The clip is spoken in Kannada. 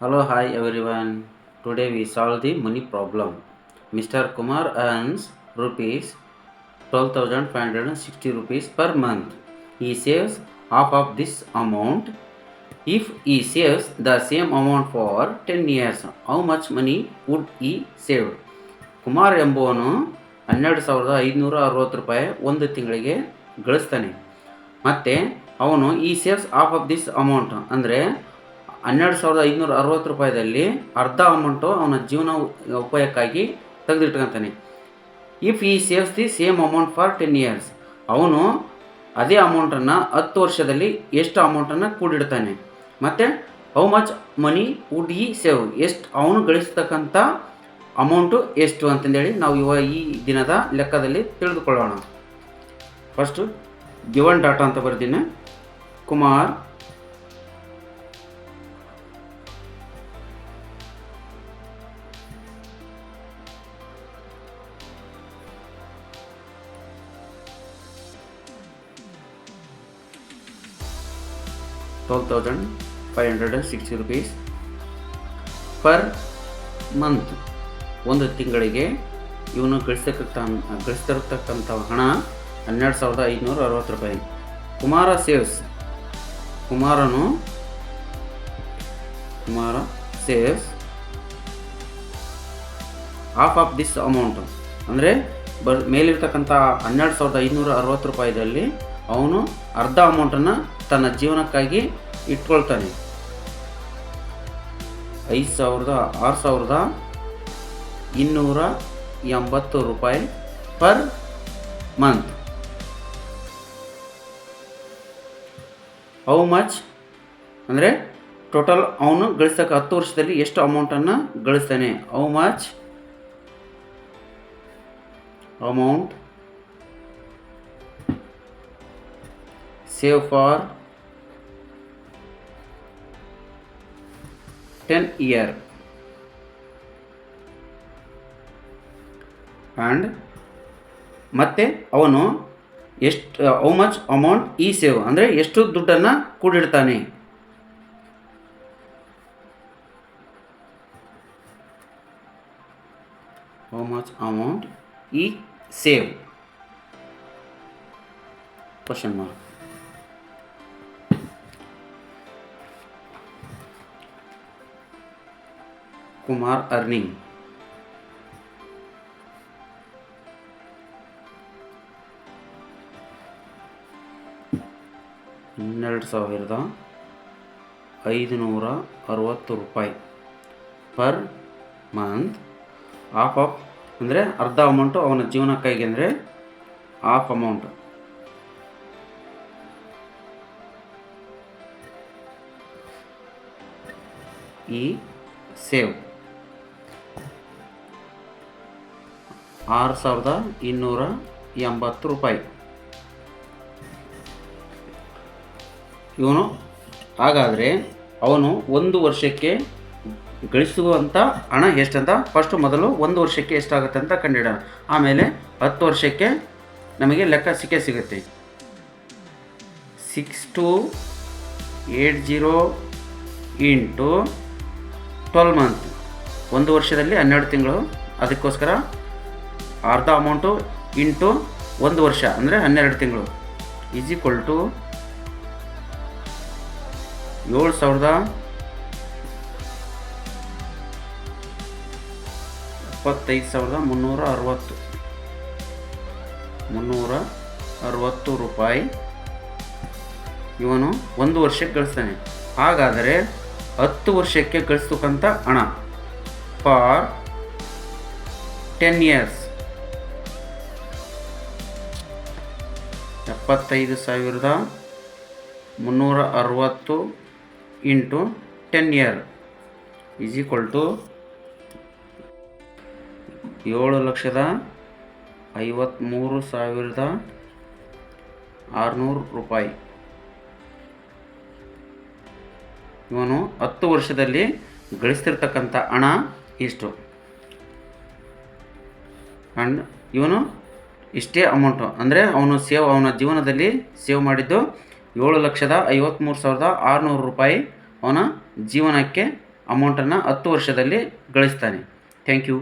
Hello, hi everyone. Today we solve the money problem. Mr. Kumar earns rupees 12,560 rupees per month. He saves half of this amount. If he saves the same amount for 10 years, how much money would he save? Kumar ಎಂಬುವನು 12,560 ರೂಪಾಯಿ ಒಂದು ತಿಂಗಳಿಗೆ ಗಳಿಸ್ತಾನೆ. ಮತ್ತು ಅವನು ಈ saves half of this amount ಅಂದರೆ 12,560 ರೂಪಾಯಿದಲ್ಲಿ ಅರ್ಧ ಅಮೌಂಟು ಅವನ ಜೀವನ ಉಪಯೋಗಕ್ಕಾಗಿ ತೆಗೆದಿಟ್ಕೊತಾನೆ. ಇಫ್ ಈ saves the same amount for 10 years, ಅವನು ಅದೇ ಅಮೌಂಟನ್ನು 10 ವರ್ಷದಲ್ಲಿ ಎಷ್ಟು ಅಮೌಂಟನ್ನು ಕೂಡಿಡ್ತಾನೆ. ಮತ್ತು ಹೌ ಮಚ್ ಮನಿ ವುಡ್ ಈ ಸೇವ್, ಎಷ್ಟು ಅವನು ಗಳಿಸ್ತಕ್ಕಂಥ ಅಮೌಂಟು ಎಷ್ಟು ಅಂತಂದೇಳಿ ನಾವು ಈ ದಿನದ ಲೆಕ್ಕದಲ್ಲಿ ತಿಳಿದುಕೊಳ್ಳೋಣ. ಫಸ್ಟು ಗಿವನ್ ಡಾಟಾ ಅಂತ ಬರ್ತೀನಿ. ಕುಮಾರ್ ₹12,560 ಪರ್ ಮಂತ್, ಒಂದು ತಿಂಗಳಿಗೆ ಇವನು ಗಳಿಸ್ತಿರ್ತಕ್ಕಂಥ ಹಣ 12,560 ರೂಪಾಯಿ. Kumara saves half of this amount ಅಂದರೆ ಮೇಲಿರ್ತಕ್ಕಂಥ 12,560 ರೂಪಾಯಿದಲ್ಲಿ ಅವನು ಅರ್ಧ ಅಮೌಂಟನ್ನು ತನ್ನ ಜೀವನಕ್ಕಾಗಿ ಇಟ್ಕೊಳ್ತಾನೆ. 6,280 ರೂಪಾಯಿ ಪರ್ ಮಂತ್. ಹೌ ಮಚ್ ಅಂದರೆ ಟೋಟಲ್ ಅವನು ಗಳಿಸ್ತಕ್ಕ 10 ವರ್ಷದಲ್ಲಿ ಎಷ್ಟು ಅಮೌಂಟನ್ನು ಗಳಿಸ್ತಾನೆ. How much amount save for 10 year and ಮತ್ತು ಅವನು ಎಷ್ಟು ಹೌ ಮಚ್ ಅಮೌಂಟ್ ಈ ಸೇವ್ ಅಂದರೆ ಎಷ್ಟು ದುಡ್ಡನ್ನು ಕೂಡಿಡ್ತಾನೆ. ಹೌ ಮಚ್ ಅಮೌಂಟ್ ಈ save question mark. Kumar earning ₹12,560 ರೂಪಾಯಿ ಪರ್ ಮಂತ್. ಹಾಫ್ ಆಫ್ ಅಂದರೆ ಅರ್ಧ ಅಮೌಂಟು ಅವನ ಜೀವನಕ್ಕಾಗಿ ಅಂದರೆ ಹಾಫ್ ಅಮೌಂಟ್. ಈ ಸೇವ್ 6,280 ರೂಪಾಯಿ. ಇವನು ಹಾಗಾದರೆ ಅವನು ಒಂದು ವರ್ಷಕ್ಕೆ ಗಳಿಸುವಂಥ ಹಣ ಎಷ್ಟಂತ ಮೊದಲು ಒಂದು ವರ್ಷಕ್ಕೆ ಎಷ್ಟಾಗುತ್ತೆ ಅಂತ ಕಂಡಿಡೋಣ. ಆಮೇಲೆ 10 ವರ್ಷಕ್ಕೆ ನಮಗೆ ಲೆಕ್ಕ ಸಿಗುತ್ತೆ. 6280 ಇಂಟು 12 ಮಂತ್, ಒಂದು ವರ್ಷದಲ್ಲಿ 12 ತಿಂಗಳು. ಅದಕ್ಕೋಸ್ಕರ ಅರ್ಧ ಅಮೌಂಟು ಇಂಟು ಒಂದು ವರ್ಷ ಅಂದರೆ 12 ತಿಂಗಳು ಈಸ್ ಈಕ್ವಲ್ ಟು 75,360 ರೂಪಾಯಿ ಇವನು ಒಂದು ವರ್ಷಕ್ಕೆ ಗಳಿಸ್ತಾನೆ. ಹಾಗಾದರೆ 10 ವರ್ಷಕ್ಕೆ ಗಳಿಸ್ತಕ್ಕಂಥ ಹಣ for 10 years 75,360 into 10 year is equal to 7,53,600 ರೂಪಾಯಿ. ಇವನು 10 ವರ್ಷದಲ್ಲಿ ಗಳಿಸ್ತಿರ್ತಕ್ಕಂಥ ಹಣ ಇಷ್ಟು. ಆ್ಯಂಡ್ ಇವನು ಇಷ್ಟೇ ಅಮೌಂಟು ಅಂದರೆ ಅವನ ಜೀವನದಲ್ಲಿ ಸೇವ್ ಮಾಡಿದ್ದು 7,53,600 ರೂಪಾಯಿ ಅವನ ಜೀವನಕ್ಕೆ ಅಮೌಂಟನ್ನು 10 ವರ್ಷದಲ್ಲಿ ಗಳಿಸ್ತಾನೆ. Thank you.